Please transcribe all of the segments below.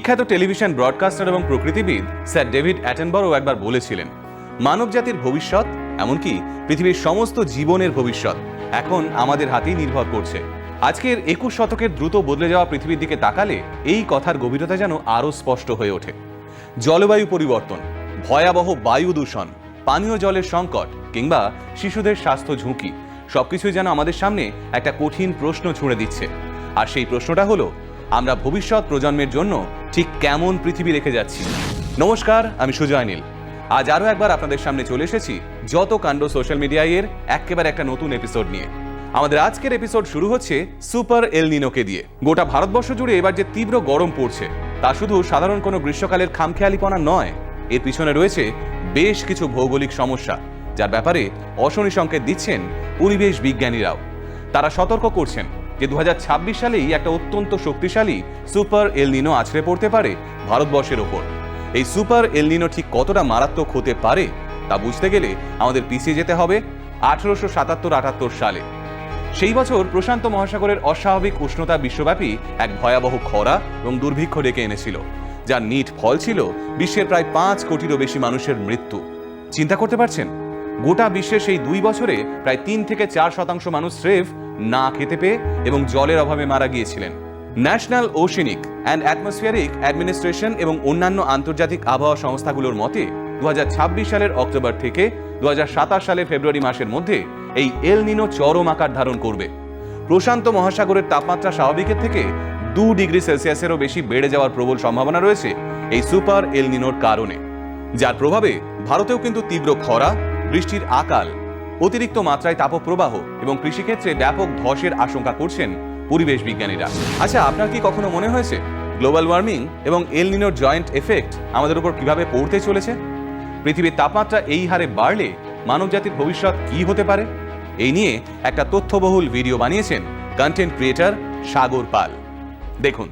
বিখ্যাত television broadcaster এবং প্রকৃতিবিদ sir David অ্যাটেনবরো একবার বলেছিলেন, মানব জাতির ভবিষ্যৎ, এমনকি পৃথিবীর সমস্ত জীবনের ভবিষ্যৎ এখন আমাদের হাতেই নির্ভর করছে। আজকের 21 শতকের দ্রুত বদলে যাওয়া পৃথিবীর দিকে তাকালে এই কথার গভীরতা যেন আরও স্পষ্ট হয়ে ওঠে। জলবায়ু পরিবর্তন, ভয়াবহ বায়ু দূষণ, পানীয় জলের সংকট কিংবা শিশুদের স্বাস্থ্য ঝুঁকি সবকিছুই যেন আমাদের সামনে একটা কঠিন প্রশ্ন ছুঁড়ে দিচ্ছে। আর সেই প্রশ্নটা হলো, আমরা ভবিষ্যৎ প্রজন্মের জন্য ঠিক কেমন পৃথিবী রেখে যাচ্ছি। নমস্কার, আমি সুজয় নীল। আজ আরও একবার আপনাদের সামনে চলে এসেছি যত কাণ্ড সোশ্যাল মিডিয়ায় একেবারে একটা নতুন এপিসোড নিয়ে। আমাদের আজকের এপিসোড শুরু হচ্ছে সুপার এল নিনোকে দিয়ে। গোটা ভারতবর্ষ জুড়ে এবার যে তীব্র গরম পড়ছে তা শুধু সাধারণ কোনো গ্রীষ্মকালের খামখেয়ালিপনা নয়, এর পিছনে রয়েছে বেশ কিছু ভৌগোলিক সমস্যা, যার ব্যাপারে অশনি সংকেত দিচ্ছেন পরিবেশ বিজ্ঞানীরাও। তারা সতর্ক করছেন যে 2026 সালেই একটা অত্যন্ত শক্তিশালী সুপার এল নিনো আছড়ে পড়তে পারে ভারতবর্ষের ওপর। এই সুপার এল নিনো ঠিক কতটা মারাত্মক হতে পারে তা বুঝতে গেলে আমাদের পিছিয়ে যেতে হবে 1877-78 সালে। সেই বছর প্রশান্ত মহাসাগরের অস্বাভাবিক উষ্ণতা বিশ্বব্যাপী এক ভয়াবহ খরা এবং দুর্ভিক্ষ ডেকে এনেছিল, যার নিট ফল ছিল বিশ্বের প্রায় 5 কোটিরও বেশি মানুষের মৃত্যু। চিন্তা করতে পারছেন, গোটা বিশ্বে সেই 2 বছরে প্রায় 3 থেকে 4% মানুষ স্রেফ না খেতে পেয়ে এবং জলের অভাবে মারা গিয়েছিলেন। National oceanic and atmospheric administration এবং অন্যান্য আন্তর্জাতিক আবহাওয়া সংস্থাগুলোর মতে 2026 সালের অক্টোবর থেকে 2027 সালের ফেব্রুয়ারি মাসের মধ্যে এই এল নিনো চরম আকার ধারণ করবে। প্রশান্ত মহাসাগরের তাপমাত্রা স্বাভাবিকের থেকে 2 ডিগ্রি সেলসিয়াসেরও বেশি বেড়ে যাওয়ার প্রবল সম্ভাবনা রয়েছে এই সুপার এল নিনোর কারণে, যার প্রভাবে ভারতেও কিন্তু তীব্র খরা, বৃষ্টির আকাল, অতিরিক্ত মাত্রায় তাপপ্রবাহ এবং কৃষিক্ষেত্রে ব্যাপক ধসের আশঙ্কা করছেন পরিবেশ বিজ্ঞানীরা। আচ্ছা, আপনার কি কখনো মনে হয়েছে গ্লোবাল ওয়ার্মিং এবং এল নিনোর জয়েন্ট এফেক্ট আমাদের উপর কিভাবে পড়তে চলেছে? পৃথিবীর তাপমাত্রা এই হারে বাড়লে মানবজাতির ভবিষ্যৎ কি হতে পারে? এই নিয়ে একটা তথ্যবহুল ভিডিও বানিয়েছেন কন্টেন্ট ক্রিয়েটর সাগর পাল। দেখুন।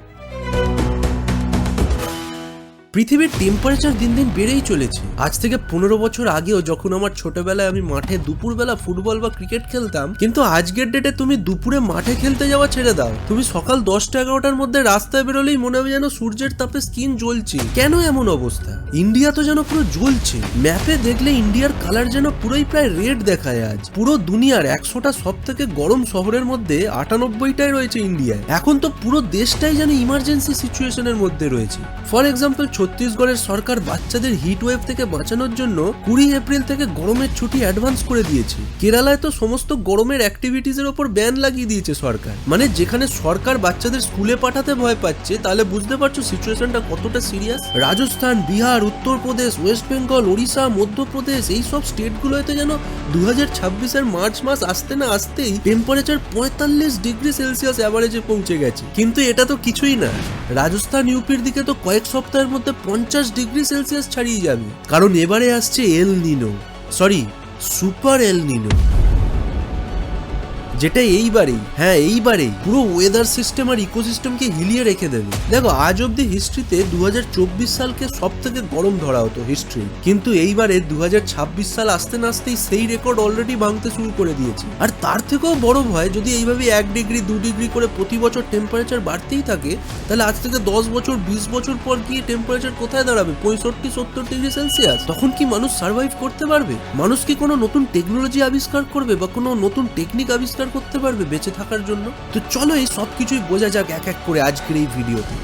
পৃথিবীর টেম্পারেচার দিন দিন বেড়েই চলেছে। আজ থেকে 15 বছর আগেও যখন আমার ছোটবেলায় আমি মাঠে দুপুরবেলা ফুটবল বা ক্রিকেট খেলতাম, কিন্তু আজকের ডেটে তুমি দুপুরে মাঠে খেলতে যাওয়া ছেড়ে দাও, তুমি সকাল 10টা-11টার মধ্যে রাস্তায় বেরোলেই মনে হবে যেন সূর্যের তাপে স্কিন জ্বলছে। কেন এমন অবস্থা? ইন্ডিয়া তো যেন পুরো জ্বলছে। ম্যাপে দেখলে ইন্ডিয়ার কালার যেন পুরোই প্রায় রেড দেখায়। আজ পুরো দুনিয়ার 100টা সব থেকে গরম শহরের মধ্যে 98টাই রয়েছে ইন্ডিয়ায়। এখন তো পুরো দেশটাই যেন ইমার্জেন্সি সিচুয়েশনের মধ্যে রয়েছে। ফর এক্সাম্পল, ছত্তিশগড়ের সরকার বাচ্চাদের হিট ওয়েভ থেকে বাঁচানোর জন্য 20 এপ্রিল থেকে গরমের ছুটি অ্যাডভান্স করে দিয়েছে। কেরালায় তো সমস্ত গরমের অ্যাক্টিভিটিজের ওপর ব্যান লাগিয়ে দিয়েছে সরকার। মানে যেখানে সরকার বাচ্চাদের স্কুলে পাঠাতে ভয় পাচ্ছে, তাহলে বুঝতে পারছো সিচুয়েশনটা কতটা সিরিয়াস। রাজস্থান, বিহার, উত্তরপ্রদেশ, ওয়েস্ট বেঙ্গল, ওড়িশা, মধ্যপ্রদেশ, এই সব স্টেটগুলোতে যেন 2026-এর মার্চ মাস আসতে না আসতেই টেম্পারেচার 45 ডিগ্রি সেলসিয়াস অ্যাভারেজে পৌঁছে গেছে। কিন্তু এটা তো কিছুই না। রাজস্থান, ইউপির দিকে তো কয়েক সপ্তাহের মধ্যে 50 ডিগ্রি সেলসিয়াস ছাড়িয়ে যাবে, কারণ এবারে আসছে এল নিনো, সুপার এল নিনো, যেটা এইবারেই পুরো ওয়েদার সিস্টেম আর ইকোসিস্টেমকে হিলিয়ে রেখে দেবে। দেখো, আজ অব্দি হিস্ট্রিতে 2024 সালকে সব থেকে গরম ধরা হতো হিস্ট্রি, কিন্তু এইবারে 2026 সাল আসতে না আসতেই সেই রেকর্ড অলরেডি ভাঙতে শুরু করে দিয়েছে। আর তার থেকেও বড় ভয়, যদি এইভাবে 1 ডিগ্রি 2 ডিগ্রি করে প্রতি বছর টেম্পারেচার বাড়তেই থাকে, তাহলে আজ থেকে 10 বছর 20 বছর পর গিয়ে টেম্পারেচার কোথায় দাঁড়াবে? 65-70 ডিগ্রি সেলসিয়াস। তখন কি মানুষ সার্ভাইভ করতে পারবে? মানুষ কি কোনো নতুন টেকনোলজি আবিষ্কার করবে বা কোনো নতুন টেকনিক আবিষ্কার করতে পারবে বেঁচে থাকার জন্য? তো চলো এই সব কিছুই বোঝা যাক এক এক করে আজকের এই ভিডিওতে।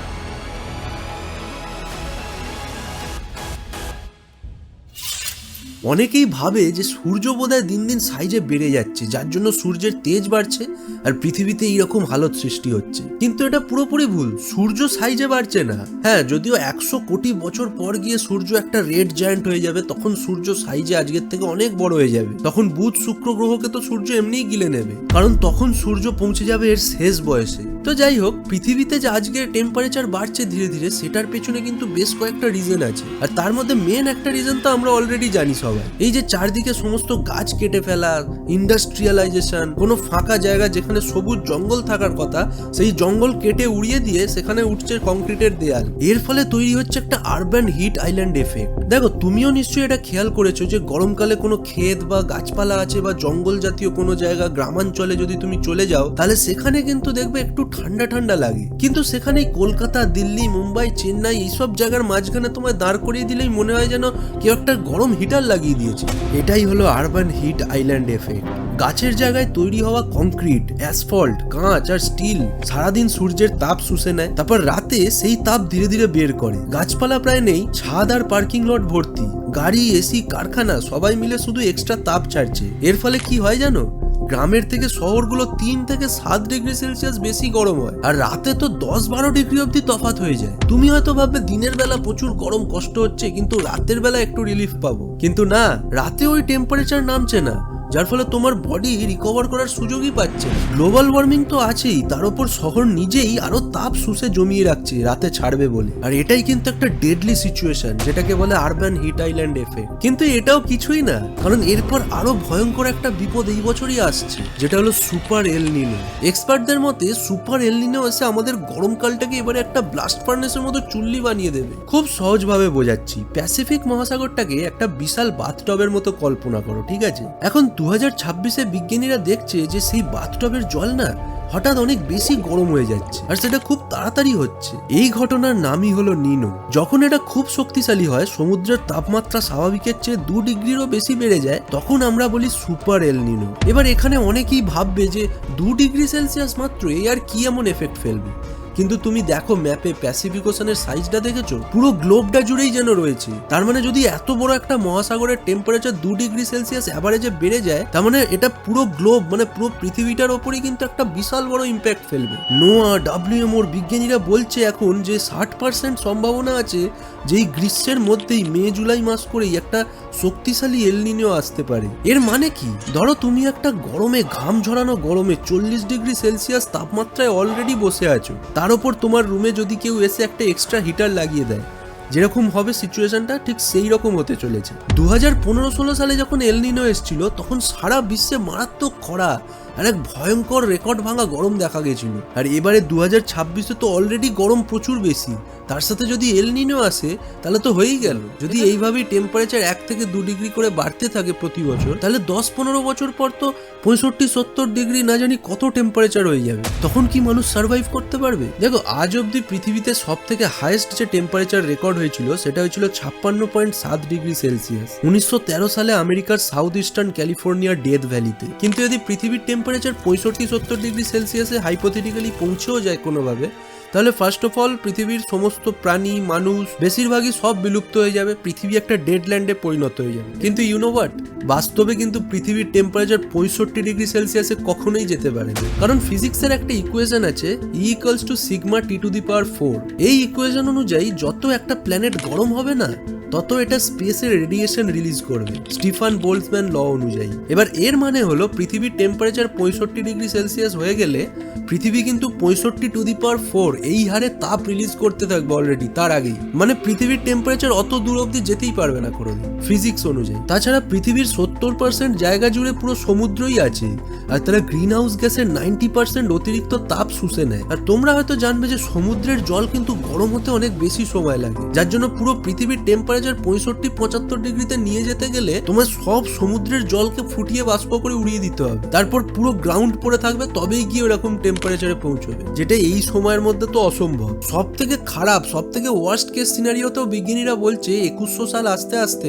অনেকেই ভাবে যে সূর্য বোধহয় দিন দিন সাইজে বেড়ে যাচ্ছে, যার জন্য সূর্যের তেজ বাড়ছে আর পৃথিবীতে এইরকম হালত সৃষ্টি হচ্ছে। কিন্তু এটা পুরোপুরি ভুল। সূর্য সাইজে বাড়ছে না। হ্যাঁ, যদিও 100 কোটি বছর পর গিয়ে সূর্য একটা রেড জায়ান্ট হয়ে যাবে, তখন সূর্য সাইজে আজকের থেকে অনেক বড় হয়ে যাবে। তখন বুধ, শুক্র গ্রহকে তো সূর্য এমনিই গিলে নেবে, কারণ তখন সূর্য পৌঁছে যাবে এর শেষ বয়সে। তো যাই হোক, পৃথিবীতে যে আজকের টেম্পারেচার বাড়ছে ধীরে ধীরে, সেটার পেছনে কিন্তু বেশ কয়েকটা রিজন আছে। আর তার মধ্যে মেন একটা রিজন তো আমরা অলরেডি জানি সবাই। এই যে চারদিকে সমস্ত গাছ কেটে ফেলা, ইন্ডাস্ট্রিয়ালাইজেশন, কোনো ফাঁকা জায়গা যেখানে সবুজ জঙ্গল থাকার কথা, সেই জঙ্গল কেটে উড়িয়ে দিয়ে সেখানে উঠছে কংক্রিটের দেয়াল। এর ফলে তৈরি হচ্ছে একটা আরবান হিট আইল্যান্ড এফেক্ট। দেখো, তুমিও নিশ্চয়ই এটা খেয়াল করেছো যে গরমকালে কোনো ক্ষেত বা গাছপালা আছে বা জঙ্গল জাতীয় কোনো জায়গা গ্রামাঞ্চলে যদি তুমি চলে যাও, তাহলে সেখানে কিন্তু দেখবে একটু ঠান্ডা ঠান্ডা লাগে, কিন্তু সেখানে কলকাতা, দিল্লি, মুম্বাই, চেন্নাই এইসব জায়গার মাঝখানে তোমায় দাঁড় করিয়ে দিলেই মনে হয় যেন কেউ একটা গরম হিটার লাগিয়ে দিয়েছে। এটাই হলো আরবান হিট আইল্যান্ড এফেক্ট। গাছের জায়গায় তৈরি হওয়া কংক্রিট, অ্যাসফল্ট, কাঁচ আর স্টিল সারাদিন সূর্যের তাপ শুষে নেয়, তারপর রাতে সেই তাপ ধীরে ধীরে বের করে। গাছপালা প্রায় নেই, ছাদ আর পার্কিং লট ভর্তি, গাড়ি, এসি, কারখানা সবাই মিলে শুধু এক্সট্রা তাপ ছাড়ছে। এর ফলে কি হয় জানো, গ্রামের থেকে শহরগুলো 3 থেকে 7 ডিগ্রি সেলসিয়াস বেশি গরম হয়, আর রাতে তো 10-12 ডিগ্রি অব্দি তফাৎ হয়ে যায়। তুমি হয়তো ভাববে দিনের বেলা প্রচুর গরম কষ্ট হচ্ছে, কিন্তু রাতের বেলা একটু রিলিফ পাবো, কিন্তু না, রাতে ওই টেম্পারেচার নামছে না, যার ফলে তোমার বডি রিকভার করার সুযোগই পাচ্ছে। গ্লোবাল ওয়ার্মিং তো আছেই, তার উপর শহর নিজেই আরো তাপ শুষে জমিয়ে রাখছে রাতে ছাড়বে বলে। আর এটাই কিন্তু একটা ডেডলি সিচুয়েশন, যেটাকে বলে আরবান হিট আইল্যান্ড এফেক্ট। কিন্তু এটাও কিছুই না, কারণ এরপর আরো ভয়ঙ্কর একটা বিপদ এই বছরই আসছে, যেটা হলো সুপার এল নিনো। এক্সপার্টদের মতে সুপার এল নিনো এসে আমাদের গরমকালটাকে এবারে একটা ব্লাস্ট ফার্নেসের মতো চুল্লি বানিয়ে দেবে। খুব সহজভাবে বোঝাচ্ছি, প্যাসিফিক মহাসাগরটাকে একটা বিশাল বাথটবের মতো কল্পনা করো, ঠিক আছে? এখন 2026-এ বিজ্ঞানীরা দেখছে যে সেই বাথটবের জল না হঠাৎ অনেক বেশি গরম হয়ে যাচ্ছে, আর সেটা খুব তাড়াতাড়ি হচ্ছে। এই ঘটনার নামই হলো নিনো। যখন এটা খুব শক্তিশালী হয়, সমুদ্রের তাপমাত্রা স্বাভাবিকের চেয়ে 2 ডিগ্রিরও বেশি বেড়ে যায়, তখন আমরা বলি সুপার এল নিনো। এবার এখানে অনেকেই ভাববে যে 2 ডিগ্রি সেলসিয়াস মাত্র, এই আর কি এমন এফেক্ট ফেলবে? কিন্তু তুমি দেখো ম্যাপে প্যাসিফিক ওশানের সাইজটা দেখেছো, পুরো গ্লোবটা জুড়েই যেন রয়েছে। তার মানে যদি এত বড় একটা মহাসাগরের টেম্পারেচার 2 ডিগ্রি সেলসিয়াস অ্যাভারেজে বেড়ে যায়, তার মানে এটা পুরো গ্লোব, মানে পুরো পৃথিবীটার ওপরই কিন্তু একটা বিশাল বড় ইম্প্যাক্ট ফেলবে। নোয়া, WMOর বিজ্ঞানীরা বলছে এখন যে 60% সম্ভাবনা আছে যে এই গ্রীষ্মের মধ্যেই মে-জুলাই মাস করেই একটা শক্তিশালী এল নিনো আসতে পারে। এর মানে কি, ধরো তুমি একটা গরমে, ঘাম ঝরানো গরমে 40 ডিগ্রি সেলসিয়াস তাপমাত্রায় অলরেডি বসে আছো, তার উপর তোমার রুমে যদি কেউ এসে একটা এক্সট্রা হিটার লাগিয়ে দেয়, যেরকম হবে সিচুয়েশনটা ঠিক সেই রকম হতে চলেছে। 2015-16 সালে যখন এল নিনো এসেছিল, তখন সারা বিশ্বে মারাত্মক খরা আর এক ভয়ঙ্কর রেকর্ড ভাঙা গরম দেখা গেছিল। আর এবারে 2026-এ তো অলরেডি গরম প্রচুর বেশি, তার সাথে যদি এল নিনো আসে তাহলে তো হয়েই গেল। যদি এইভাবেই টেম্পারেচার 1 থেকে 2 ডিগ্রি করে বাড়তে থাকে প্রতি বছর, তাহলে 10-15 বছর পর তো 65-70 ডিগ্রি না জানি কত টেম্পারেচার হয়ে যাবে। তখন কি মানুষ সার্ভাইভ করতে পারবে? দেখো, আজ অব্দি পৃথিবীতে সব থেকে হাইয়েস্ট যে টেম্পারেচার রেকর্ড হয়েছিল সেটা হয়েছিল 56.7 ডিগ্রি সেলসিয়াস 1913 সালে আমেরিকার সাউথ ইস্টার্ন ক্যালিফোর্নিয়ার ডেথ ভ্যালিতে। কিন্তু যদি পৃথিবীর টেম্পারেচার 65-70 ডিগ্রি সেলসিয়াসে হাইপোথেটিক্যালি পৌঁছেও যায় কোনোভাবে, তাহলে ফার্স্ট অফ অল পৃথিবীর সমস্ত প্রাণী, মানুষ বেশিরভাগই সব বিলুপ্ত হয়ে যাবে, পৃথিবী একটা ডেডল্যান্ডে পরিণত হয়ে যাবে। কিন্তু ইউ নো হোয়াট, বাস্তবে কিন্তু পৃথিবীর টেম্পারেচার 65 ডিগ্রি সেলসিয়াসে কখনোই যেতে পারে না। কারণ ফিজিক্সের একটা ইকুয়েশন আছে, E=σ T⁴। এই ইকুয়েশন অনুযায়ী যত একটা প্ল্যানেট গরম হবে না, তত এটা স্পেসে রেডিয়েশন রিলিজ করবে, স্টিফান বোলটজম্যান ল অনুযায়ী। এবার এর মানে হলো পৃথিবীর টেম্পারেচার 65 ডিগ্রি সেলসিয়াস হয়ে গেলে পৃথিবী কিন্তু 65⁴ এই হারে তাপ রিলিজ করতে থাকবে অলরেডি তার আগেই। মানে পৃথিবীর টেম্পারেচার অত দূর অব্দি যেতেই পারবে না কোনোদিন ফিজিক্স অনুযায়ী। তাছাড়া পৃথিবীর 70% জায়গা জুড়ে পুরো সমুদ্রই আছে, আর তারা গ্রিন হাউস গ্যাসের 90% অতিরিক্ত তাপ শুষে নেয়। আর তোমরা হয়তো জানবে যে সমুদ্রের জল কিন্তু গরম হতে অনেক বেশি সময় লাগে, যার জন্য পুরো পৃথিবীর টেম্পারেচার 65-75 ডিগ্রিতে নিয়ে যেতে গেলে তোমার সব সমুদ্রের জলকে ফুটিয়ে বাষ্প করে উড়িয়ে দিতে হবে, তারপর পুরো গ্রাউন্ড পড়ে থাকবে, তবেই গিয়ে ওরকম টেম্পারেচারে পৌঁছবে, যেটা এই সময়ের মধ্যে তো অসম্ভব। সব থেকে খারাপ, সব থেকে ওয়ার্স্ট কেস সিনারিওতেও বিজ্ঞানীরা বলছে 2100 সাল আসতে আসতে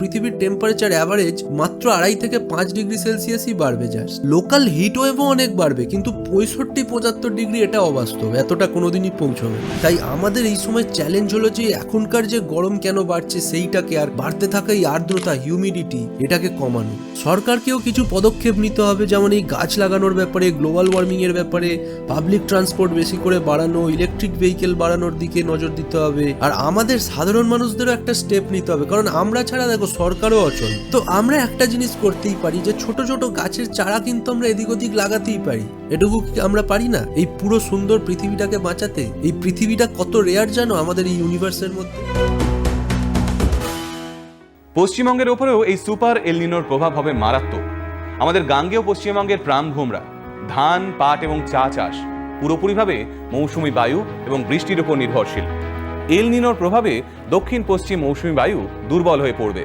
পৃথিবীর টেম্পারেচার অ্যাভারেজ মাত্র 2.5 থেকে 5 ডিগ্রি সেলসিয়াসই বাড়বে। জাস্ট লোকাল হিট ওয়েভও অনেক বাড়বে, কিন্তু 65-75 ডিগ্রি এটা অবাস্তব, এতটা কোনোদিনই পৌঁছবে। তাই আমাদের এই সময় চ্যালেঞ্জ হলো যে এখনকার যে গরম কেন বাড়ছে সেইটাকে, আর বাড়তে থাকা এই আর্দ্রতা, হিউমিডিটি, এটাকে কমানো। সরকারকেও কিছু পদক্ষেপ নিতে হবে, যেমন এই গাছ লাগানোর ব্যাপারে, গ্লোবাল ওয়ার্মিং এর ব্যাপারে, পাবলিক ট্রান্সপোর্ট বেশি করে বাড়ানো, ইলেকট্রিক ভেহিকেল বাড়ানোর দিকে নজর দিতে হবে। আর আমাদের সাধারণ মানুষদেরও একটা স্টেপ নিতে হবে, কারণ আমরা ছাড়া দেখো সরকারও অচল। তো আমরা একটা জিনিস করতেই পারি, যে ছোট ছোট গাছের চারা কিন্তু আমরা এদিক ওদিক লাগাতেই পারি। এটুকু আমরা পারি না এই পুরো সুন্দর পৃথিবীটাকে বাঁচাতে? এই পৃথিবীটা কত রেয়ার জানো আমাদের এই ইউনিভার্সের মধ্যে। পশ্চিমবঙ্গের ওপরেও এই সুপার এল নিনোর প্রভাব হবে মারাত্মক। আমাদের গাঙ্গেয় পশ্চিমবঙ্গের প্রাণভোমরা ধান, পাট এবং চা চাষ পুরোপুরিভাবে মৌসুমী বায়ু এবং বৃষ্টির উপর নির্ভরশীল। এল নিনোর প্রভাবে দক্ষিণ পশ্চিম মৌসুমী বায়ু দুর্বল হয়ে পড়বে,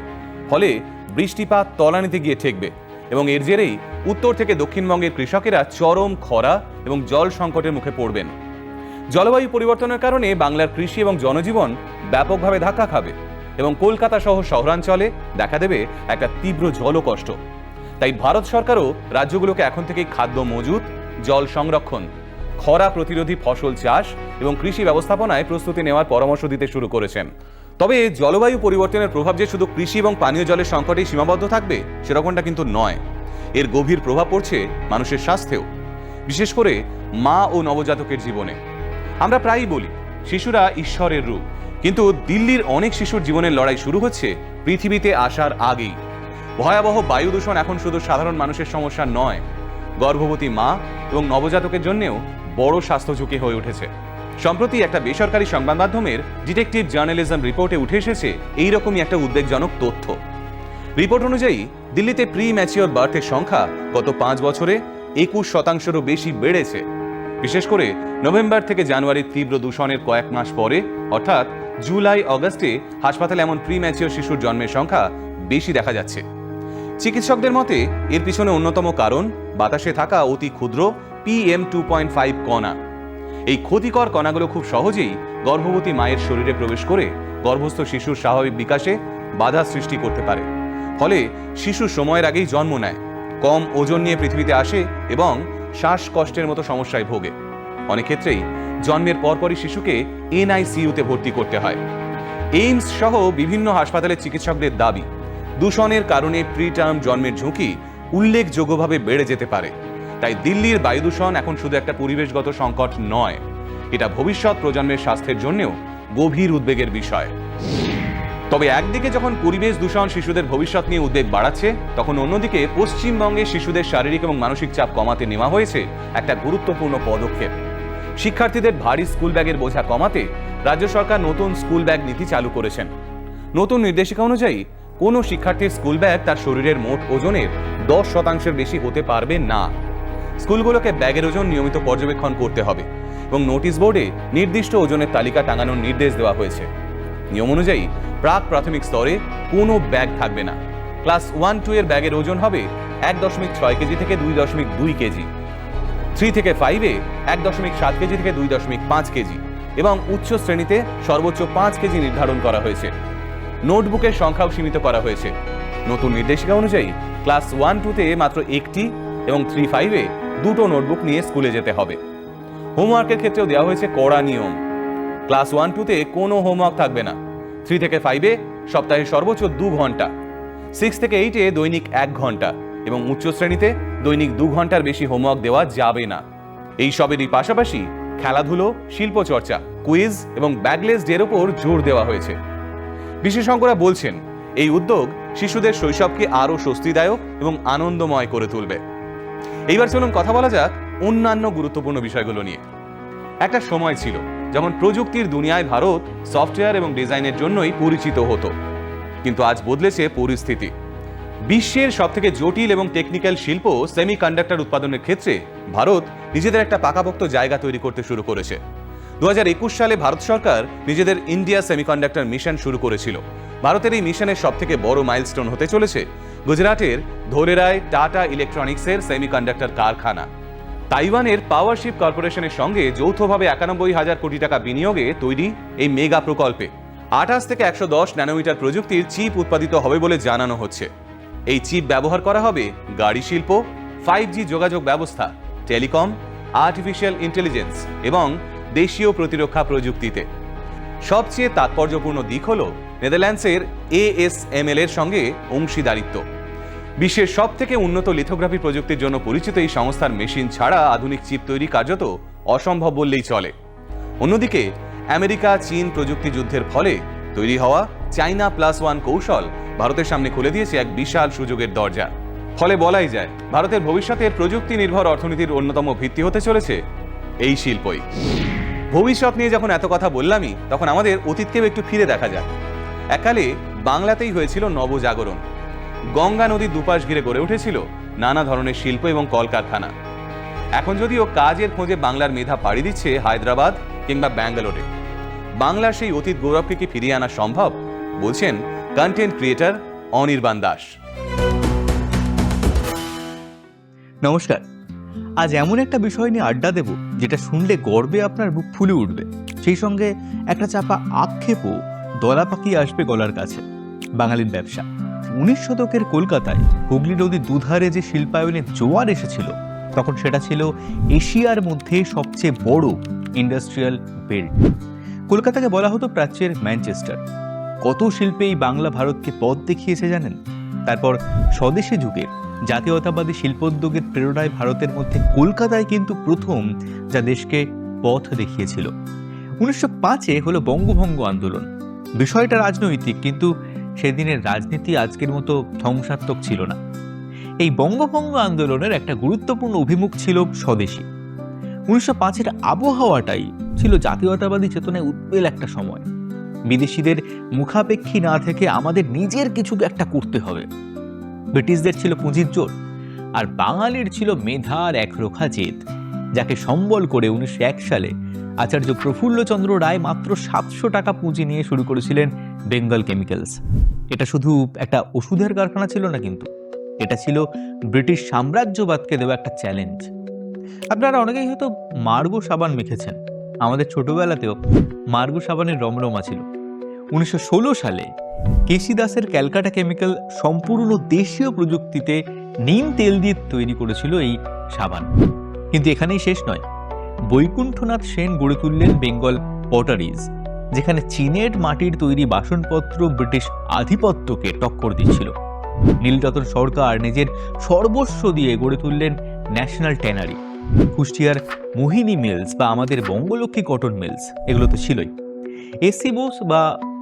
ফলে বৃষ্টিপাত তলানিতে গিয়ে ঠেকবে এবং এর জেরেই উত্তর থেকে দক্ষিণবঙ্গের কৃষকেরা চরম খরা এবং জল সংকটের মুখে পড়বেন। জলবায়ু পরিবর্তনের কারণে বাংলার কৃষি এবং জনজীবন ব্যাপকভাবে ধাক্কা খাবে এবং কলকাতা সহ শহরাঞ্চলে দেখা দেবে একটা তীব্র জলকষ্ট। তাই ভারত সরকারও রাজ্যগুলোকে এখন থেকেই খাদ্য মজুত, জল সংরক্ষণ, খরা প্রতিরোধী ফসল চাষ এবং কৃষি ব্যবস্থাপনায় প্রস্তুতি নেওয়ার পরামর্শ দিতে শুরু করেছেন। তবে জলবায়ু পরিবর্তনের প্রভাব যে শুধু কৃষি এবং পানীয় জলের সংকটেই সীমাবদ্ধ থাকবে সেরকমটা কিন্তু নয়। এর গভীর প্রভাব পড়ছে মানুষের স্বাস্থ্যেও, বিশেষ করে মা ও নবজাতকের জীবনে। আমরা প্রায়ই বলি শিশুরা ঈশ্বরের রূপ, কিন্তু দিল্লির অনেক শিশুর জীবনের লড়াই শুরু হচ্ছে পৃথিবীতে আসার আগেই। ভয়াবহ বায়ু দূষণ এখন শুধু সাধারণ মানুষের সমস্যা নয়, গর্ভবতী মা এবং নবজাতকের জন্যও বড় স্বাস্থ্য ঝুঁকি হয়ে উঠেছে। সম্প্রতি একটা বেসরকারি সংবাদ মাধ্যমের ডিটেকটিভ জার্নালিজম রিপোর্টে উঠে এসেছে এইরকমই একটা উদ্বেগজনক তথ্য। রিপোর্ট অনুযায়ী দিল্লিতে প্রি ম্যাচিওর বার্থের সংখ্যা গত 5 বছরে 21% বেশি বেড়েছে। বিশেষ করে নভেম্বর থেকে জানুয়ারির তীব্র দূষণের কয়েক মাস পরে, অর্থাৎ জুলাই অগস্টে হাসপাতালে এমন প্রি ম্যাচিওর শিশুর জন্মের সংখ্যা বেশি দেখা যাচ্ছে। চিকিৎসকদের মতে এর পিছনে অন্যতম কারণ বাতাসে থাকা অতি ক্ষুদ্র PM2.5 কণা। এই ক্ষতিকর কণাগুলো খুব সহজেই গর্ভবতী মায়ের শরীরে প্রবেশ করে গর্ভস্থ শিশুর স্বাভাবিক বিকাশে বাধা সৃষ্টি করতে পারে। ফলে শিশু সময়ের আগেই জন্ম নেয়, কম ওজন নিয়ে পৃথিবীতে আসে এবং শ্বাসকষ্টের মতো সমস্যায় ভোগে। অনেক ক্ষেত্রেই জন্মের পরপরই শিশুকে NICU-তে ভর্তি করতে হয়। এইমস সহ বিভিন্ন হাসপাতালের চিকিৎসকদের দাবি, দূষণের কারণে প্রিটার্ম জন্মের ঝুঁকি উল্লেখযোগ্যভাবে বেড়ে যেতে পারে। তাই দিল্লির বায়ু দূষণ এখন শুধু একটা পরিবেশগত সংকট নয়, এটা ভবিষ্যৎ প্রজন্মের স্বাস্থ্যের জন্যও গভীর উদ্বেগের বিষয়। তবে একদিকে যখন পরিবেশ দূষণ শিশুদের ভবিষ্যৎ নিয়ে উদ্বেগ বাড়াচ্ছে, তখন অন্যদিকে পশ্চিমবঙ্গে শিশুদের শারীরিক এবং মানসিক চাপ কমাতে নেওয়া হয়েছে একটা গুরুত্বপূর্ণ পদক্ষেপ। শিক্ষার্থীদের ভারী স্কুল ব্যাগের বোঝা কমাতে রাজ্য সরকার নতুন স্কুল ব্যাগ নীতি চালু করেছেন। নতুন নির্দেশিকা অনুযায়ী কোনো শিক্ষার্থীর স্কুল ব্যাগ তার শরীরের মোট ওজনের 10% বেশি হতে পারবে না। স্কুলগুলোকে ব্যাগের ওজন নিয়মিত পর্যবেক্ষণ করতে হবে এবং নোটিশ বোর্ডে নির্দিষ্ট ওজনের তালিকা টাঙানোর নির্দেশ দেওয়া হয়েছে। নিয়ম অনুযায়ী প্রাক প্রাথমিক স্তরে কোনো ব্যাগ থাকবে না। ক্লাস 1-2 এর ব্যাগের ওজন হবে 1.6 কেজি থেকে 2.2 কেজি, 3 থেকে 5-এ 1.7 কেজি থেকে 2.5 কেজি এবং উচ্চ শ্রেণীতে সর্বোচ্চ 5 কেজি নির্ধারণ করা হয়েছে। নোটবুকের সংখ্যাও সীমিত করা হয়েছে। নতুন নির্দেশিকা অনুযায়ী ক্লাস 1-2-তে মাত্র একটি এবং 3-5-এ 2টো নোটবুক নিয়ে স্কুলে যেতে হবে। হোমওয়ার্কের ক্ষেত্রেও দেওয়া হয়েছে কড়া নিয়ম। ক্লাস 1-2-তে কোনো হোমওয়ার্ক থাকবে না। 3 থেকে 5-এ সপ্তাহে সর্বোচ্চ 2 ঘন্টা, 6 থেকে 8-এ দৈনিক 1 ঘন্টা এবং উচ্চ শ্রেণীতে দৈনিক 2 ঘন্টার বেশি হোমওয়ার্ক দেওয়া যাবে না। এই সবেরই পাশাপাশি খেলাধুলো, শিল্পচর্চা, কুইজ এবং ব্যাগলেস ডের ওপর জোর দেওয়া হয়েছে। বিশেষজ্ঞরা বলছেন এই উদ্যোগ শিশুদের শৈশবকে আরও স্বস্তিদায়ক এবং আনন্দময় করে তুলবে। এইবার চলুন কথা বলা যাক অন্যান্য গুরুত্বপূর্ণ বিষয়গুলো নিয়ে। একটা সময় ছিল যখন প্রযুক্তির দুনিয়ায় ভারত সফটওয়্যার এবং ডিজাইনের জন্যই পরিচিত হতো, কিন্তু আজ বদলেছে পরিস্থিতি। বিশ্বের সবথেকে জটিল এবং টেকনিক্যাল শিল্প সেমিকন্ডাক্টর উৎপাদনের ক্ষেত্রে ভারত নিজেদের একটা পাকাপোক্ত জায়গা তৈরি করতে শুরু করেছে। 2021 সালে ভারত সরকার নিজেদের ইন্ডিয়া সেমিকন্ডাক্টর মিশন শুরু করেছিল। ভারতের এই মিশনের সবথেকে বড় মাইলস্টোন হতে চলেছে গুজরাটের ধোলেরায় টাটা ইলেকট্রনিক্সের সেমিকন্ডাক্টর কারখানা। তাইওয়ানের পাওয়ারশিপ কর্পোরেশনের সঙ্গে যৌথভাবে 91,000 কোটি টাকা বিনিয়োগে তৈরি এই মেগা প্রকল্পে 28 থেকে 110 ন্যানোমিটার প্রযুক্তির চিপ উৎপাদিত হবে বলে জানানো হচ্ছে। এই চিপ ব্যবহার করা হবে গাড়ি শিল্প, 5G যোগাযোগ ব্যবস্থা, টেলিকম, আর্টিফিশিয়াল ইন্টেলিজেন্স এবং দেশীয় প্রতিরক্ষা প্রযুক্তিতে। সবচেয়ে তাৎপর্যপূর্ণ দিক হল নেদারল্যান্ডসের ASML এর সঙ্গে অংশীদারিত্ব। বিশ্বের সবথেকে উন্নত লিথোগ্রাফি প্রযুক্তির জন্য পরিচিত এই সংস্থার মেশিন ছাড়া আধুনিক চিপ তৈরি কার্যত অসম্ভব বললেই চলে। অন্যদিকে আমেরিকা চীন প্রযুক্তি যুদ্ধের ফলে তৈরি হওয়া চাইনা +1 কৌশল ভারতের সামনে খুলে দিয়েছে এক বিশাল সুযোগের দরজা। ফলে বলাই যায় ভারতের ভবিষ্যতের প্রযুক্তি নির্ভর অর্থনীতির অন্যতম ভিত্তি হতে চলেছে এই শিল্পই। ভবিষ্যৎ নিয়ে যখন এত কথা বললামই, তখন আমাদের অতীতকেও একটু ফিরে দেখা যাক। এককালে বাংলাতেই হয়েছিল নবজাগরণ। গঙ্গা নদীর দুপাশ ঘিরে গড়ে উঠেছিল নানা ধরনের শিল্প এবং কলকারখানা। এখন যদিও কাজের খোঁজে বাংলার মেধা পাড়ি দিচ্ছে হায়দ্রাবাদ কিংবা ব্যাঙ্গালোরে, বাংলার সেই অতীত গৌরবকে কি ফিরিয়ে আনা সম্ভব? বলছেন কন্টেন্ট ক্রিয়েটর অনির্বাণ দাস। নমস্কার। আজ এমন একটা বিষয় নিয়ে আড্ডা দেব যেটা শুনলে গর্বে আপনার বুক ফুলে উঠবে, সেই সঙ্গে একটা চাপা আক্ষেপও দলা পাকিয়ে আসবে গলার কাছে। বাঙালির ব্যবসা। 19 শতকের কলকাতায় হুগলি নদীর দুধারে যে শিল্পায়নের জোয়ার এসেছিল, তখন সেটা ছিল এশিয়ার মধ্যে সবচেয়ে বড় ইন্ডাস্ট্রিয়াল বেল্ট। কলকাতাকে বলা হতো প্রাচ্যের ম্যানচেস্টার। কত শিল্পেই বাংলা ভারতকে পথ দেখিয়েছে জানেন? তারপর স্বদেশী যুগের জাতীয়তাবাদী শিল্পোদ্যোগের প্রেরণায় ভারতের মধ্যে কলকাতায় কিন্তু প্রথম যা দেশকে পথ দেখিয়েছিল। 1905-এ হলো বঙ্গভঙ্গ আন্দোলন। বিষয়টা রাজনৈতিক, কিন্তু সেদিনের রাজনীতি আজকের মতো ধ্বংসাত্মক ছিল না। এই বঙ্গভঙ্গ আন্দোলনের একটা গুরুত্বপূর্ণ অভিমুখ ছিল স্বদেশী। 1905-এর আবহাওয়াটাই ছিল জাতীয়তাবাদী চেতনায় উদ্বেল একটা সময়। বিদেশিদের মুখাপেক্ষী না থেকে আমাদের নিজের কিছু একটা করতে হবে। ব্রিটিশদের ছিল পুঁজির জোর, আর বাঙালির ছিল মেধার একরোখা জেদ, যাকে সম্বল করে 1901 সালে আচার্য প্রফুল্লচন্দ্র রায় মাত্র 700 টাকা পুঁজি নিয়ে শুরু করেছিলেন বেঙ্গল কেমিক্যালস। এটা শুধু একটা ওষুধের কারখানা ছিল না, কিন্তু এটা ছিল ব্রিটিশ সাম্রাজ্যবাদকে দেওয়া একটা চ্যালেঞ্জ। আপনারা অনেকেই হয়তো মার্গো সাবান মেখেছেন। আমাদের ছোটবেলাতেও মার্গো সাবানের রমরমা ছিল। 1916 সালে কেসি দাসের ক্যালকাটা কেমিক্যাল সম্পূর্ণ দেশীয় প্রযুক্তিতে নিম তেল দিয়ে তৈরি করেছিল এই সাবান। কিন্তু এখানেই শেষ নয়। বৈকুণ্ঠনাথ সেন গড়ে তুললেন বেঙ্গল পটারিজ, যেখানে চীনের মাটির তৈরি বাসনপত্র ব্রিটিশ আধিপত্যকে টক্কর দিচ্ছিল। নীলরতন সরকার নিজের সর্বস্ব দিয়ে গড়ে তুললেন ন্যাশনাল ট্যানারি। কুষ্টিয়ার মোহিনী মিলস বা আমাদের বঙ্গলক্ষ্মী কটন মিলস, এগুলো তো ছিলই। এসি বোস বা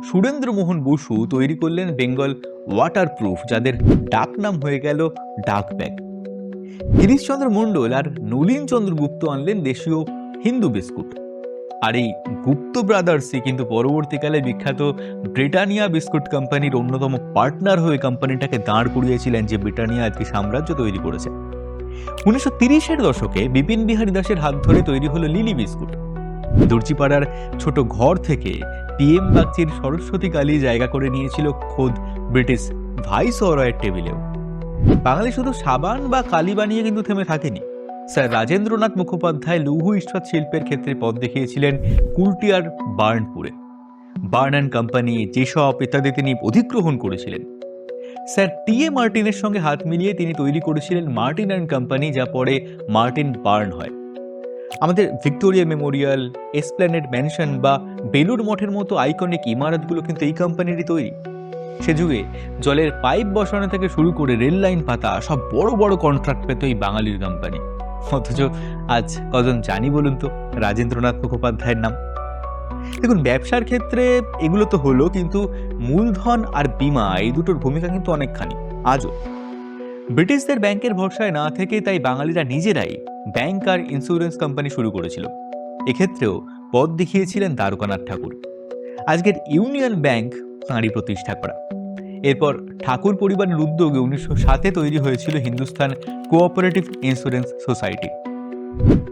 সুরেন্দ্রমোহন বসু তৈরি করলেন বেঙ্গল ওয়াটারপ্রুফ, যাদের ডাক নাম হয়ে গেল ডাক ব্যাগ। গিরিশচন্দ্র মণ্ডল আর নলিন চন্দ্র গুপ্ত আনলেন দেশীয় হিন্দু বিস্কুট। আর এই গুপ্ত ব্রাদার্সই কিন্তু পরবর্তীকালে বিখ্যাত ব্রিটানিয়া বিস্কুট কোম্পানির অন্যতম পার্টনার হয়ে কোম্পানিটাকে দাঁড় করিয়েছিলেন, যে ব্রিটানিয়া আজকে সাম্রাজ্য তৈরি করেছে। 1930-এর দশকে বিপিন বিহারী দাসের হাত ধরে তৈরি হলো লিলি বিস্কুট। দর্জিপাড়ার ছোট ঘর থেকে পিএম বাগচির সরস্বতী কালী জায়গা করে নিয়েছিল খোদ ব্রিটিশ ভাইসরয়ের টেবিলেও। বাঙালি শুধু সাবান বা কালি বানিয়ে কিন্তু থেমে থাকেনি। স্যার রাজেন্দ্রনাথ মুখোপাধ্যায় লৌহ ইস্পাত শিল্পের ক্ষেত্রে পথ দেখিয়েছিলেন কুলটিয়ার বার্নপুরে। বার্ন অ্যান্ড কোম্পানি, যেসব ইত্যাদি তিনি অধিগ্রহণ করেছিলেন। স্যার টি.এ. মার্টিনের সঙ্গে হাত মিলিয়ে তিনি তৈরি করেছিলেন মার্টিন অ্যান্ড কোম্পানি, যা পরে মার্টিন বার্ন হয়। আমাদের ভিক্টোরিয়া মেমোরিয়াল, এসপ্ল্যানেড ম্যানশন বা বেলুড় মঠের মতো আইকনিক ইমারতগুলো কিন্তু এই কোম্পানিরই তৈরি। সে যুগে জলের পাইপ বসানো থেকে শুরু করে রেল লাইন পাতা সব বড় বড় কন্ট্রাক্ট পেত এই বাঙালির কোম্পানি। অথচ আজ কজন জানি বলুন তো রাজেন্দ্রনাথ মুখোপাধ্যায়ের নাম? দেখুন, ব্যবসার ক্ষেত্রে এগুলো তো হলো, কিন্তু মূলধন আর বীমা এই দুটোর ভূমিকা কিন্তু অনেকখানি আজও। ব্রিটিশদের ব্যাংকের ভরসায় না থেকে তাই বাঙালিরা নিজেরাই ব্যাংক আর ইন্স্যুরেন্স কোম্পানি শুরু করেছিল। এক্ষেত্রেও পথ দেখিয়েছিলেন দ্বারকানাথ ঠাকুর। আজকের ইউনিয়ন ব্যাংক তাঁরই প্রতিষ্ঠা করা। এরপর ঠাকুর পরিবারের উদ্যোগে 1907-এ তৈরি হয়েছিল হিন্দুস্তান কোঅপারেটিভ ইন্স্যুরেন্স সোসাইটি।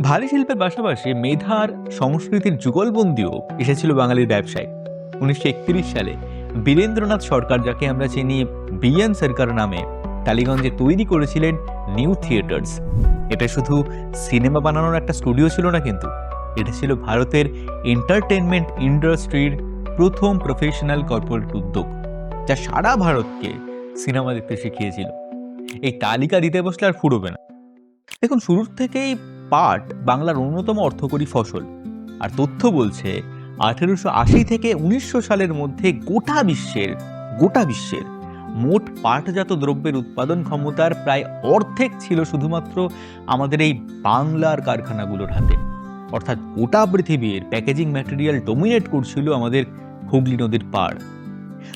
ভারী শিল্পের পাশাপাশি মেধা আর সংস্কৃতির যুগলবন্দিও এসেছিল বাঙালির ব্যবসায়। 1931 সালে বীরেন্দ্রনাথ সরকার, যাকে আমরা চিনি বিএন সরকার নামে, টালিগঞ্জে তৈরি করেছিলেন নিউ থিয়েটার্স। এটা শুধু সিনেমা বানানোর একটা স্টুডিও ছিল না, কিন্তু এটা ছিল ভারতের এন্টারটেনমেন্ট ইন্ডাস্ট্রির প্রথম প্রফেশনাল কর্পোরেট উদ্যোগ, যা সারা ভারতকে সিনেমা দেখতে শিখিয়েছিল। এই তালিকা দিতে বসলে আর ফুরোবে না। দেখুন, শুরুর থেকেই পাট বাংলার অন্যতম অর্থকরী ফসল। আর তথ্য বলছে 1880 থেকে 1900 সালের মধ্যে গোটা বিশ্বের মোট পাটজাত দ্রব্যের উৎপাদন ক্ষমতার প্রায় অর্ধেক ছিল শুধুমাত্র আমাদের এই বাংলার কারখানাগুলোর হাতে। অর্থাৎ গোটা পৃথিবীর প্যাকেজিং ম্যাটেরিয়াল ডোমিনেট করছিল আমাদের হুগলি নদীর পাড়।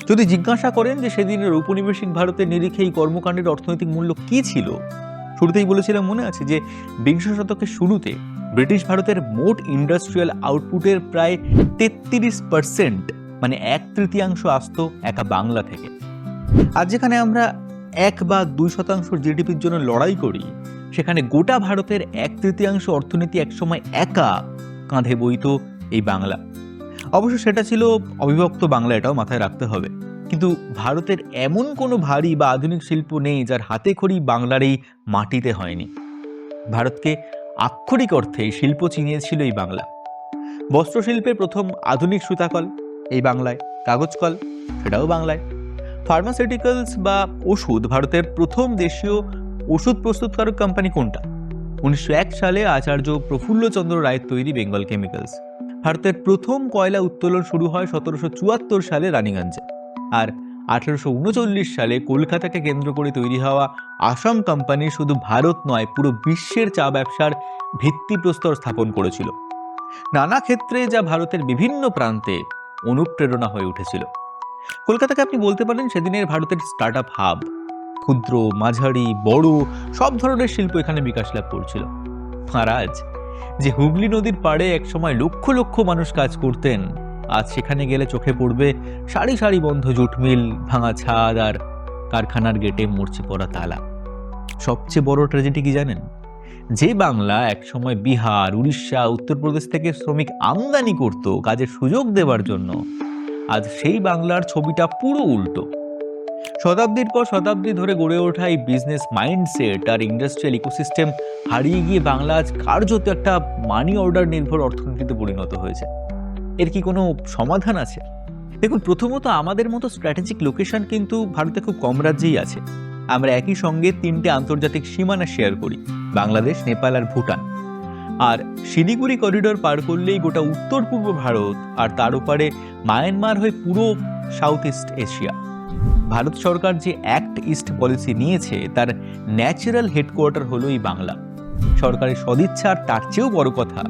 যদি জিজ্ঞাসা করেন যে সেদিনের ঔপনিবেশিক ভারতের নিরিখে এই কর্মকাণ্ডের অর্থনৈতিক মূল্য কি ছিল, শুরুতেই বলেছিলাম, মনে আছে যে 20 শতকের শুরুতে ব্রিটিশ ভারতের মোট ইন্ডাস্ট্রিয়াল আউটপুটের প্রায় 33%, মানে 1/3 আসতো একা বাংলা থেকে। আজ যেখানে আমরা 1 বা 2% জিডিপির জন্য লড়াই করি, সেখানে গোটা ভারতের 1/3 অর্থনীতি একসময় একা কাঁধে বইত এই বাংলা। অবশ্য সেটা ছিল অবিভক্ত বাংলা, এটাও মাথায় রাখতে হবে। কিন্তু ভারতের এমন কোনো ভারী বা আধুনিক শিল্প নেই যার হাতে খড়ি বাংলার এই মাটিতে হয়নি। ভারতকে আক্ষরিক অর্থে শিল্প চিনিয়েছিল এই বাংলা। বস্ত্রশিল্পের প্রথম আধুনিক সুতাকল এই বাংলায়, কাগজ কল সেটাও বাংলায়, ফার্মাসিউটিক্যালস বা ওষুধ, ভারতের প্রথম দেশীয় ওষুধ প্রস্তুতকারক কোম্পানি কোনটা? 1901 সালে আচার্য প্রফুল্লচন্দ্র রায়ের তৈরি বেঙ্গল কেমিক্যালস। ভারতের প্রথম কয়লা উত্তোলন শুরু হয় 1774 সালে রানীগঞ্জে। আর 1839 সালে কলকাতাকে কেন্দ্র করে তৈরি হওয়া আসাম কোম্পানি শুধু ভারত নয়, পুরো বিশ্বের চা ব্যবসার ভিত্তিপ্রস্তর স্থাপন করেছিল। নানা ক্ষেত্রে যা ভারতের বিভিন্ন প্রান্তে অনুপ্রেরণা হয়ে উঠেছিল। কলকাতাকে আপনি বলতে পারেন সেদিনের ভারতের স্টার্ট আপ হাব। ক্ষুদ্র, মাঝারি, বড় সব ধরনের শিল্প এখানে বিকাশ লাভ করছিল। আর আজ যে হুগলি নদীর পাড়ে একসময় লক্ষ লক্ষ মানুষ কাজ করতেন, আজ সেখানে গেলে চোখে পড়বে সারি সারি বন্ধ জুট মিল, ভাঙা ছাদ আর কারখানার গেটে মরচে পড়া তালা। সবচেয়ে বড় ট্র্যাজেডি কি জানেন? যে বাংলা একসময় বিহার, উড়িষ্যা, উত্তরপ্রদেশ থেকে শ্রমিক আমদানি করত কাজের সুযোগ দেওয়ার জন্য, আজ সেই বাংলার ছবিটা পুরো উল্টো। শতাব্দীর পর শতাব্দী ধরে গড়ে ওঠা এই বিজনেস মাইন্ডসেট আর ইন্ডাস্ট্রিয়াল ইকোসিস্টেম হারিয়ে গিয়ে বাংলা আজ কার্যত একটা মানি অর্ডার নির্ভর অর্থনীতিতে পরিণত হয়েছে। এর কি কোনো সমাধান আছে? দেখুন, প্রথমত আমাদের মতো স্ট্র্যাটেজিক লোকেশন কিন্তু ভারতে খুব কম রাজ্যেই আছে। আমরা একই সঙ্গে 3টে আন্তর্জাতিক সীমানা শেয়ার করি, বাংলাদেশ, নেপাল আর ভুটান। আর শিলিগুড়ি করিডোর পার করলেই গোটা উত্তর পূর্ব ভারত, আর তার উপরে মায়ানমার হয়ে পুরো সাউথ ইস্ট এশিয়া। ভারত সরকার যে অ্যাক্ট ইস্ট পলিসি নিয়েছে তার ন্যাচারাল হেডকোয়ার্টার হলো এই বাংলা। সরকারের সদিচ্ছা, আর তার চেয়েও বড় কথা,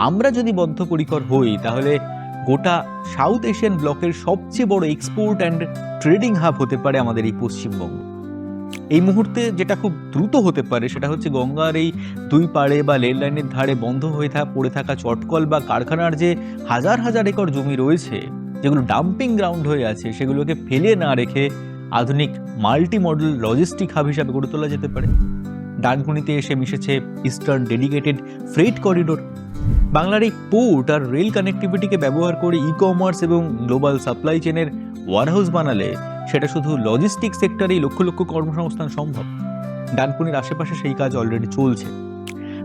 আমরা যদি বদ্ধপরিকর হই তাহলে গোটা সাউথ এশিয়ান ব্লকের সবচেয়ে বড় এক্সপোর্ট অ্যান্ড ট্রেডিং হাব হতে পারে আমাদের এই পশ্চিমবঙ্গ। এই মুহূর্তে যেটা খুব দ্রুত হতে পারে সেটা হচ্ছে গঙ্গার এই দুই পাড়ে বা রেল লাইনের ধারে বন্ধ হয়ে পড়ে থাকা চটকল বা কারখানার যে হাজার হাজার একর জমি রয়েছে, যেগুলো ডাম্পিং গ্রাউন্ড হয়ে আছে, সেগুলোকে ফেলে না রেখে আধুনিক মাল্টি মডেল লজিস্টিক হাব হিসাবে গড়ে তোলা যেতে পারে। ডানকুনিতে এসে মিশেছে ইস্টার্ন ডেডিকেটেড ফ্রেট করিডোর। বাংলার এই পোর্ট আর রেল কানেক্টিভিটিকে ব্যবহার করে ই কমার্স এবং গ্লোবাল সাপ্লাই চেনের ওয়ারহাউস বানালে সেটা শুধু লজিস্টিক সেক্টরেই লক্ষ লক্ষ কর্মসংস্থান সম্ভব। ডানকুনির আশেপাশে সেই কাজ অলরেডি চলছে।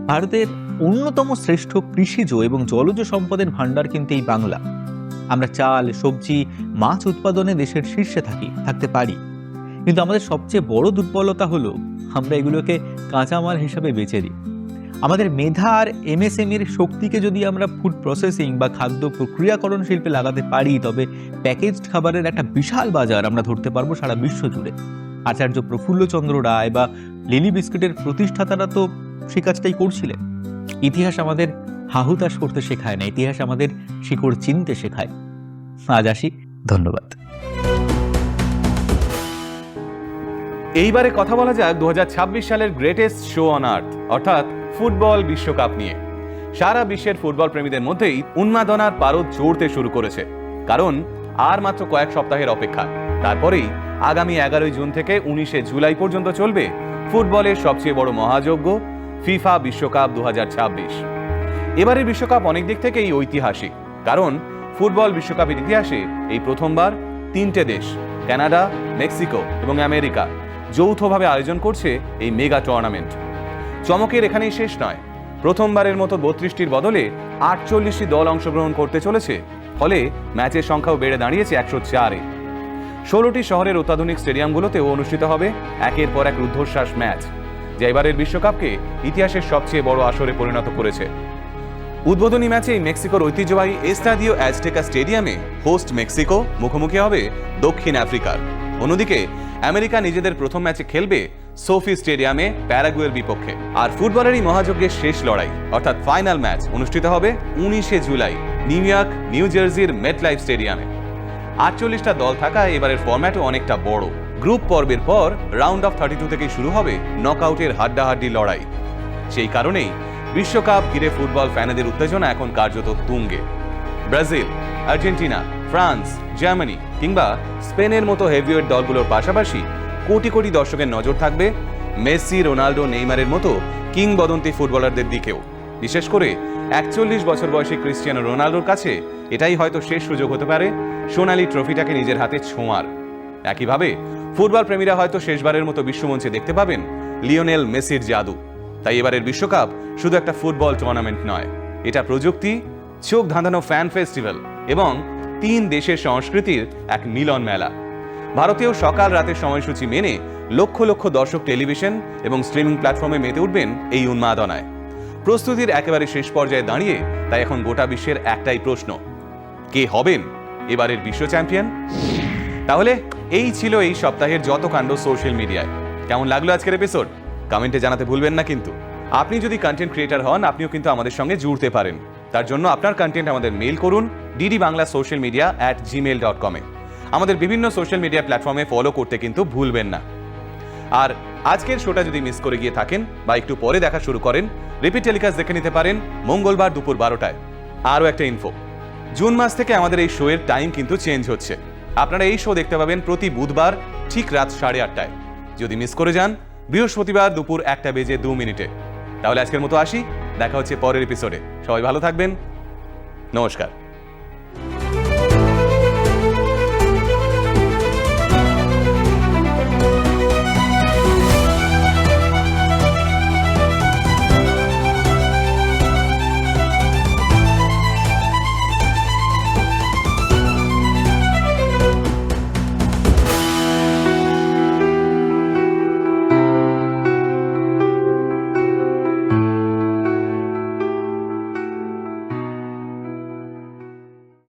ভারতের অন্যতম শ্রেষ্ঠ কৃষিজ এবং জলজ সম্পদের ভাণ্ডার কিন্তু এই বাংলা। আমরা চাল, সবজি, মাছ উৎপাদনে দেশের শীর্ষে থাকতে পারি, কিন্তু আমাদের সবচেয়ে বড় দুর্বলতা হলো আমরা এগুলোকে কাঁচামাল হিসাবে বেচে দিই। আমাদের মেধা আর এমএসএমইর শক্তিকে যদি আমরা ফুড প্রসেসিং বা খাদ্য প্রক্রিয়াকরণ শিল্পে লাগাতে পারি, তবে প্যাকেজড খাবারের একটা বিশাল বাজার আমরা ধরতে পারবো সারা বিশ্ব জুড়ে। আচার্য প্রফুল্লচন্দ্র রায় বা লিলি বিস্কুটের প্রতিষ্ঠাতারা তো সে কাজটাই করছিলেন। ইতিহাস আমাদের হাহুতাশ করতে শেখায় না, ইতিহাস আমাদের শিকড় চিনতে শেখায়। আজ আসি, ধন্যবাদ। এইবারে কথা বলা যাক 2026 সালের গ্রেটেস্ট শো অন আর্থ অর্থাৎ ফুটবল বিশ্বকাপ নিয়ে। সারা বিশ্বের ফুটবল প্রেমীদের মধ্যেই উন্মাদনার পারদ চড়তে শুরু করেছে, কারণ আর মাত্র কয়েক সপ্তাহের অপেক্ষা। তারপরেই আগামী 11 জুন থেকে 19 জুলাই পর্যন্ত চলবে ফুটবলের সবচেয়ে বড় মহাযজ্ঞ ফিফা বিশ্বকাপ 2026। এবারের বিশ্বকাপ অনেক দিক থেকেই ঐতিহাসিক, কারণ ফুটবল বিশ্বকাপের ইতিহাসে এই প্রথমবার 3টে দেশ, কানাডা, মেক্সিকো এবং আমেরিকা, যৌথভাবে আয়োজন করছে এই মেগা টুর্নামেন্ট। চমকের এখানেই শেষ নয়, প্রথমবারের মতো 32টির বদলে 48টি দল অংশগ্রহণ করতে চলেছে, ফলে ম্যাচের সংখ্যাও বেড়ে দাঁড়িয়েছে 104-এ। 16টি শহরের অত্যাধুনিক স্টেডিয়ামগুলোতেও অনুষ্ঠিত হবে একের পর এক রুদ্ধশ্বাস ম্যাচ, যা এবারের বিশ্বকাপকে ইতিহাসের সবচেয়ে বড় আসরে পরিণত করেছে। উদ্বোধনী ম্যাচে মেক্সিকোর ঐতিহ্যবাহী এস্টাডিও অ্যাজটেকা স্টেডিয়ামে হোস্ট মেক্সিকো মুখোমুখি হবে দক্ষিণ আফ্রিকার। অন্যদিকে আমেরিকা নিজেদের প্রথম ম্যাচে খেলবে সোফি স্টেডিয়ামে প্যারাগুয়ের বিপক্ষে। আর ফুটবলেরই মহাযজ্ঞের শেষ লড়াই অর্থাৎ ফাইনাল ম্যাচ অনুষ্ঠিত হবে 19 জুলাই নিউ ইয়র্ক, নিউ জার্সির মেটলাইফ স্টেডিয়ামে। 48টা দল থাকা এবারের ফরম্যাটও অনেকটা বড়। গ্রুপ পর্বের পর রাউন্ড অফ 32 থেকে শুরু হবে নকআউটের হাড্ডাহাড্ডি লড়াই। সেই কারণেই বিশ্বকাপ ঘিরে ফুটবল ফ্যানেদের উত্তেজনা এখন কার্যত তুঙ্গে। ব্রাজিল, আর্জেন্টিনা, ফ্রান্স, জার্মানি কিংবা স্পেনের মতো হেভিওয়েট দলগুলোর পাশাপাশি কোটি কোটি দর্শকের নজর থাকবে মেসি, রোনাল্ডো, নেইমারের মতো কিংবদন্তি ফুটবলারদের দিকেও। বিশেষ করে 41 বছর বয়সী ক্রিস্টিয়ানো রোনাল্ডোর কাছে এটাই হয়তো শেষ সুযোগ হতে পারে সোনালী ট্রফিটাকে নিজের হাতে ছোঁয়ার। একইভাবে ফুটবল প্রেমীরা হয়তো শেষবারের মতো বিশ্বমঞ্চে দেখতে পাবেন লিওনেল মেসির জাদু। তাই এবারের বিশ্বকাপ শুধু একটা ফুটবল টুর্নামেন্ট নয়, এটা প্রযুক্তি, চোখ ধাঁধানো ফ্যান ফেস্টিভ্যাল এবং 3 দেশের সংস্কৃতির এক মিলন মেলা। ভারতীয় সকাল রাতের সময়সূচি মেনে লক্ষ লক্ষ দর্শক টেলিভিশন এবং স্ট্রিমিং প্ল্যাটফর্মে মেতে উঠবেন এই উন্মাদনায়। প্রস্তুতির একেবারে শেষ পর্যায়ে দাঁড়িয়ে তাই এখন গোটা বিশ্বের একটাই প্রশ্ন, কে হবেন এবারের বিশ্ব চ্যাম্পিয়ন? তাহলে এই ছিল এই সপ্তাহের যত কাণ্ড সোশ্যাল মিডিয়ায়। কেমন লাগলো আজকের এপিসোড? কমেন্টে জানাতে ভুলবেন না কিন্তু। আপনি যদি কন্টেন্ট ক্রিয়েটর হন, আপনিও কিন্তু আমাদের সঙ্গে জুড়তে পারেন। তার জন্য আপনার কন্টেন্ট আমাদের মেইল করুন ddbanglasocialmedia@gmail.com এ। আমাদের বিভিন্ন সোশ্যাল মিডিয়া প্ল্যাটফর্মে ফলো করতে কিন্তু ভুলবেন না। আর আজকের শোটা যদি মিস করে গিয়ে থাকেন বা একটু পরে দেখা শুরু করেন, রিপিট টেলিকাস্ট দেখে নিতে পারেন মঙ্গলবার দুপুর 12টায়। আরও একটা ইনফো, জুন মাস থেকে আমাদের এই শোয়ের টাইম কিন্তু চেঞ্জ হচ্ছে। আপনারা এই শো দেখতে পাবেন প্রতি বুধবার ঠিক রাত 8:30টায়। যদি মিস করে যান, বৃহস্পতিবার দুপুর 1:02 তাহলে আজকের মতো আসি, দেখা হচ্ছে পরের এপিসোডে। সবাই ভালো থাকবেন, নমস্কার।